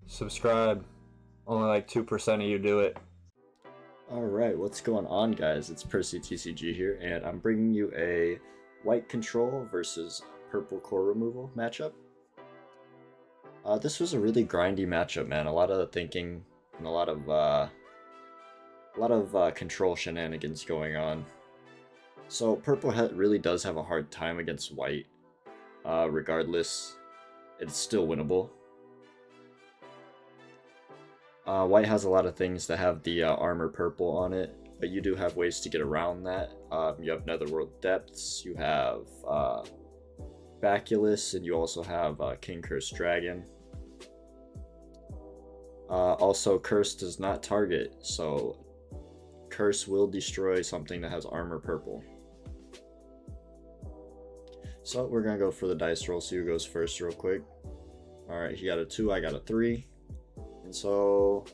Subscribe. Only like 2% of you do it. Alright, what's going on, guys? It's Percy TCG here, and I'm bringing you a white control versus purple core removal matchup. This was a really grindy matchup, man. A lot of thinking and a lot of control shenanigans going on. So purple really does have a hard time against white. Regardless, it's still winnable. White has a lot of things that have the armor purple on it, but you do have ways to get around that. You have Netherworld Depths, you have Baculus, and you also have King Curse Dragon. Also, Curse does not target, so Curse will destroy something that has armor purple. So we're gonna go for the dice roll, see who goes first real quick. Alright, he got a 2, I got a 3. And so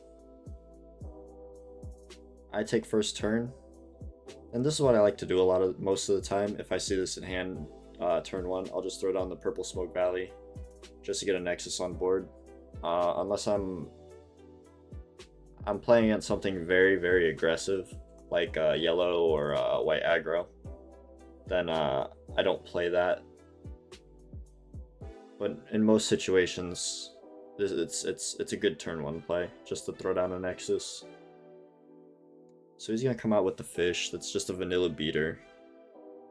I take first turn, and this is what I like to do most of the time. If I see this in hand, turn 1, I'll just throw down the Purple Smoke Valley just to get a Nexus on board. Unless I'm playing against something very, very aggressive, like yellow or white aggro, then I don't play that. But in most situations, it's a good turn 1 play, just to throw down a Nexus. So he's gonna come out with the fish. That's just a vanilla beater.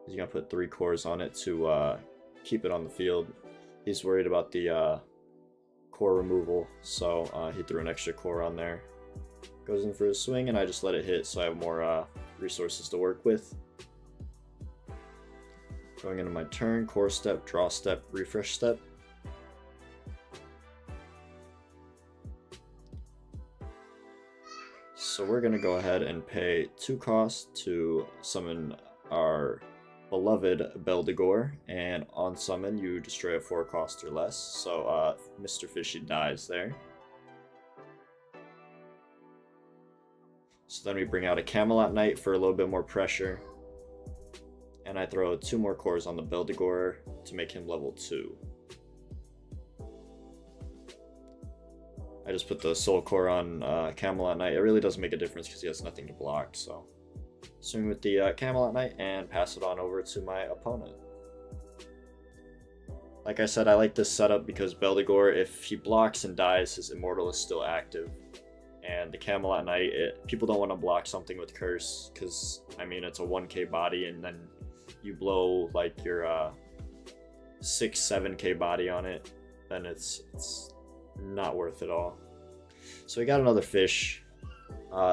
He's gonna put 3 cores on it to keep it on the field. He's worried about the core removal, so he threw an extra core on there. Goes in for his swing, and I just let it hit, so I have more resources to work with. Going into my turn, core step, draw step, refresh step. So we're going to go ahead and pay 2 costs to summon our beloved Beldegor, and on summon you destroy a 4 cost or less, so Mr. Fishy dies there. So then we bring out a Camelot Knight for a little bit more pressure, and I throw 2 more cores on the Beldegor to make him level 2. I just put the Soul Core on Camelot Knight. It really doesn't make a difference because he has nothing to block, so swing with the Camelot Knight and pass it on over to my opponent. Like I said, I like this setup because Beldegor, if he blocks and dies, his Immortal is still active. And the Camelot Knight, people don't want to block something with Curse because, I mean, it's a 1k body, and then you blow like your 6-7k body on it, then it's not worth it all. So we got another fish.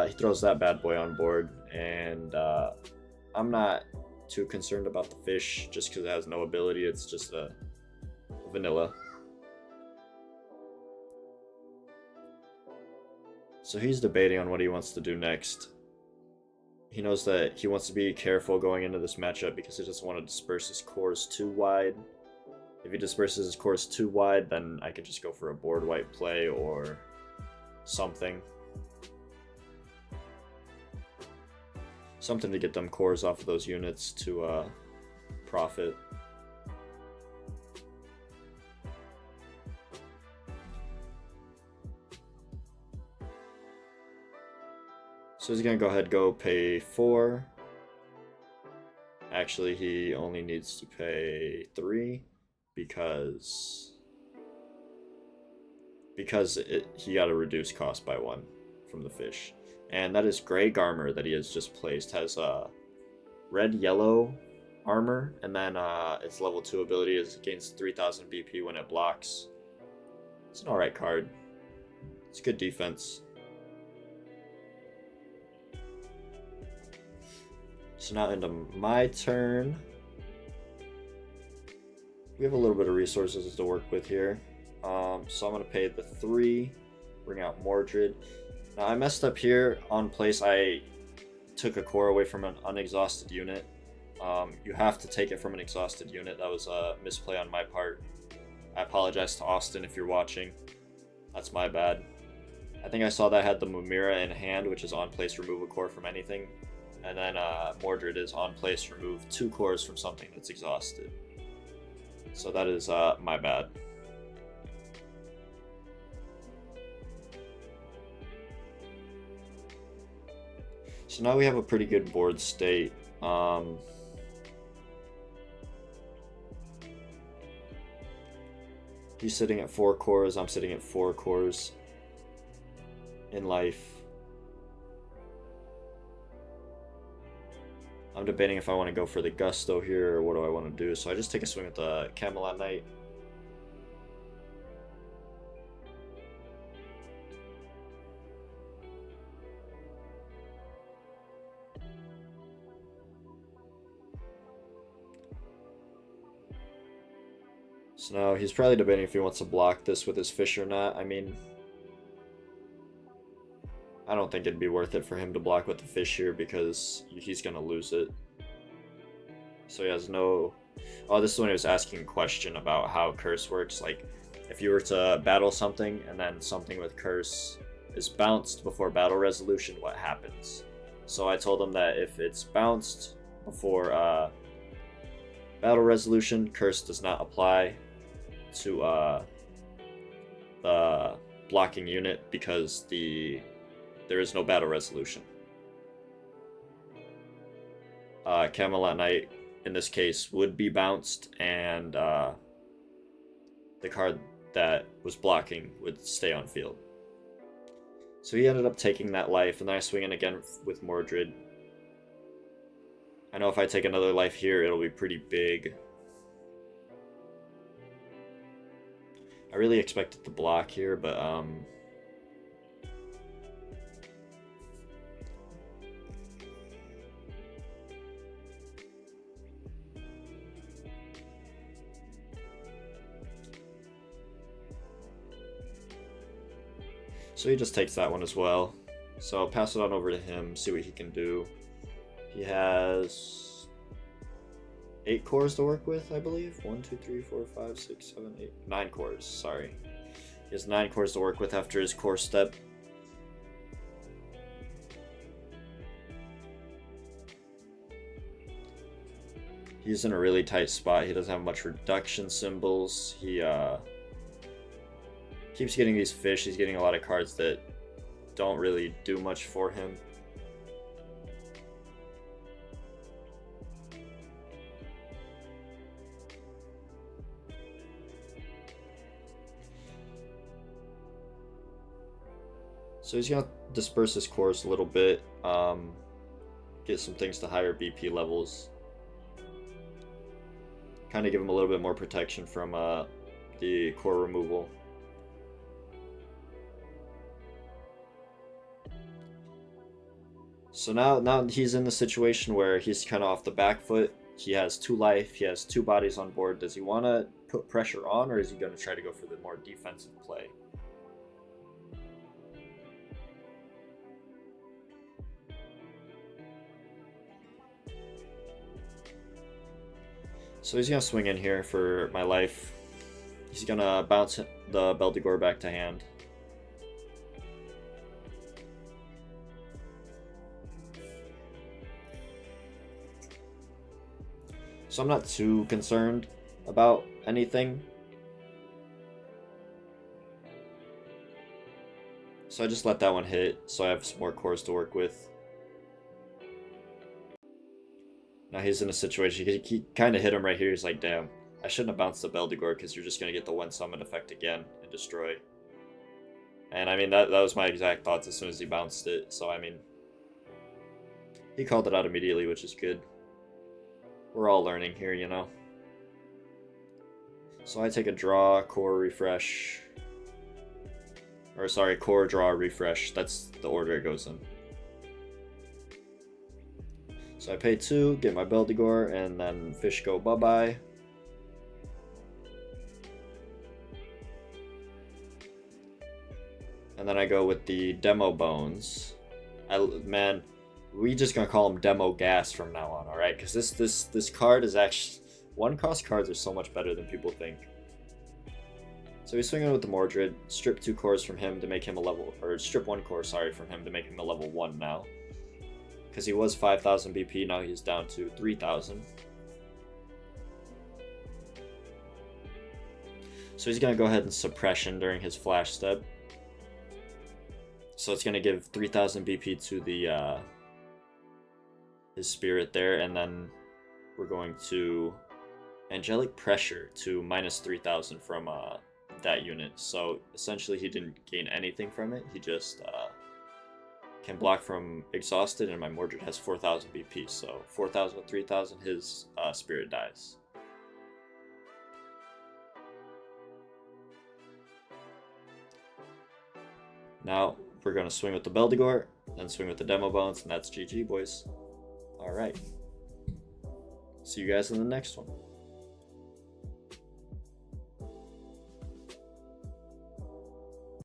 He throws that bad boy on board, and I'm not too concerned about the fish just because it has no ability. It's just a vanilla. So he's debating on what he wants to do next. He knows that he wants to be careful going into this matchup because he doesn't want to disperse his cores too wide. If he disperses his cores too wide, then I could just go for a board wipe play or something. Something to get them cores off of those units to profit. So he's gonna go ahead and go pay 4. Actually, he only needs to pay 3. Because he got a reduced cost by 1 from the fish. And that is Grey Garmer that he has just placed. Has red yellow armor, and then its level 2 ability is gains 3000 BP when it blocks. It's an alright card. It's good defense. So now into my turn. We have a little bit of resources to work with here. So I'm going to pay the 3, bring out Mordred. Now I messed up here on place. I took a core away from an unexhausted unit. You have to take it from an exhausted unit. That was a misplay on my part. I apologize to Austin if you're watching. That's my bad. I think I saw that I had the Mumira in hand, which is on place, remove a core from anything. And then Mordred is on place, remove 2 cores from something that's exhausted. So that is my bad. So now we have a pretty good board state. He's sitting at 4 cores, I'm sitting at 4 cores in life. I'm debating if I want to go for the gusto here or what do I want to do. So I just take a swing at the Camelot Knight. So now he's probably debating if he wants to block this with his fish or not. I mean, I don't think it'd be worth it for him to block with the fish here because he's going to lose it. So he has no... Oh, this is when he was asking a question about how curse works. Like, if you were to battle something and then something with curse is bounced before battle resolution, what happens? So I told him that if it's bounced before battle resolution, curse does not apply to the blocking unit because there is no battle resolution. Camelot Knight in this case would be bounced, and the card that was blocking would stay on field. So he ended up taking that life, and then I swing in again with Mordred. I know if I take another life here, it'll be pretty big. I really expected to block here, but so he just takes that one as well. So I'll pass it on over to him, see what he can do. He has 8 cores to work with, I believe. 1, 2, 3, 4, 5, 6, 7, 8, 9 cores, sorry. He has 9 cores to work with after his core step. He's in a really tight spot. He doesn't have much reduction symbols. He keeps getting these fish. He's getting a lot of cards that don't really do much for him. So he's gonna disperse his cores a little bit, get some things to higher BP levels, kind of give him a little bit more protection from the core removal. So now he's in the situation where he's kind of off the back foot. He has 2 life, he has 2 bodies on board. Does he want to put pressure on, or is he going to try to go for the more defensive play? So he's going to swing in here for my life. He's going to bounce the Beldegor back to hand. So I'm not too concerned about anything. So I just let that one hit, so I have some more cores to work with. Now he's in a situation, he kind of hit him right here. He's like, damn, I shouldn't have bounced the Beldegor because you're just going to get the one summon effect again and destroy. And I mean, that was my exact thoughts as soon as he bounced it. So I mean, he called it out immediately, which is good. We're all learning here, you know. So I take a draw, core, refresh. Or sorry, core, draw, refresh. That's the order it goes in. So I pay 2, get my Beldegor, and then fish go bye-bye. And then I go with the demo bones. Man, we just gonna call them demo gas from now on, alright? Because this card is actually... 1-cost cards are so much better than people think. So we swing in with the Mordred, strip 2 cores from him to make him a level... Or strip 1 core, sorry, from him to make him a level 1 now. Because he was 5,000 BP, now he's down to 3,000. So he's going to go ahead and suppression during his flash step. So it's going to give 3,000 BP to the his spirit there, and then we're going to angelic pressure to minus 3,000 from that unit. So essentially he didn't gain anything from it. He just can block from exhausted, and my Mordred has 4,000 BP. So 4,000 with 3,000, his spirit dies. Now we're going to swing with the Beldegor, then swing with the Demo Bones, and that's GG, boys. Alright. See you guys in the next one.